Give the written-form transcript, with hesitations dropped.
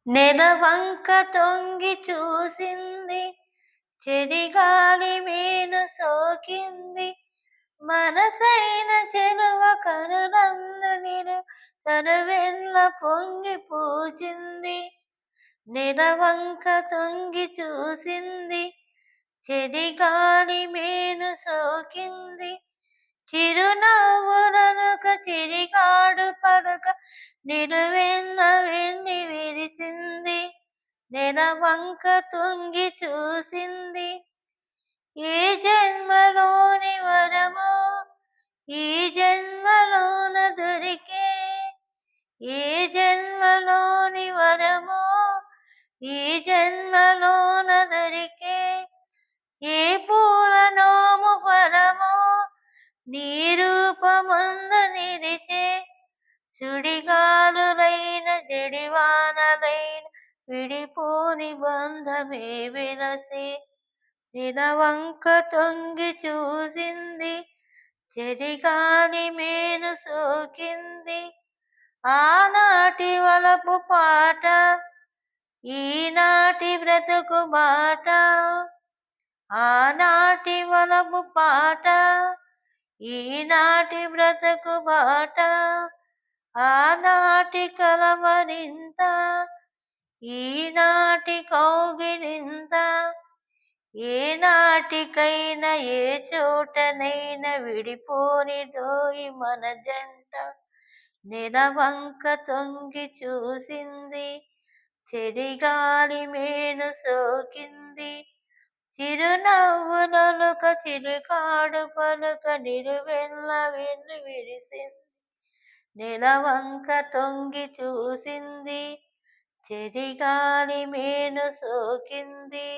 నెలవంక తొంగి చూసింది, చెలిగాలి మేను సోకింది. మనసైన చెలువ కనులందు తనువెల్ల పొంగి పూచింది. నెలవంక తొంగి చూసింది, చెలిగాలి మేను సోకింది. చిరునవ్వులొనక చిరిగాడు పలుక నిలువెల్ల వెండి విరిసింది. నెలవంక తొంగి చూసింది. ఏ జన్మలోని వరమో ఈ జన్మలోన దొరికే, ఏ జన్మలోని వరమో ఈ జన్మలోన దొరికే. ఏ పూల నోము ఫలమో నీ రూపమందు నిలిచే. సుడిగాలులైన జడివానలైన విడిపోని బంధమే వెలసే. నెలవంక తొంగి చూసింది, చెలిగాలి మేను సోకింది. ఆనాటి వలపు పాట ఈనాటి బ్రతుకు బాట, ఆనాటి వలపు పాట ఈనాటి బ్రతుకు బాట. ఆనాటి కలవరింత ఈనాటి కౌగిలింత. ఏనాటికైనా ఏ చోటనైనా విడిపోనిదోయి మన జంట. నెలవంక తొంగి చూసింది, చెలిగాలి మేను సోకింది. చిరునవ్వులొనక చిరుకాడు పలుక నిలువెల్ల వెన్ను విరిసింది. నెలవంక తొంగి చూసింది, చెలిగాలి మేను సోకింది.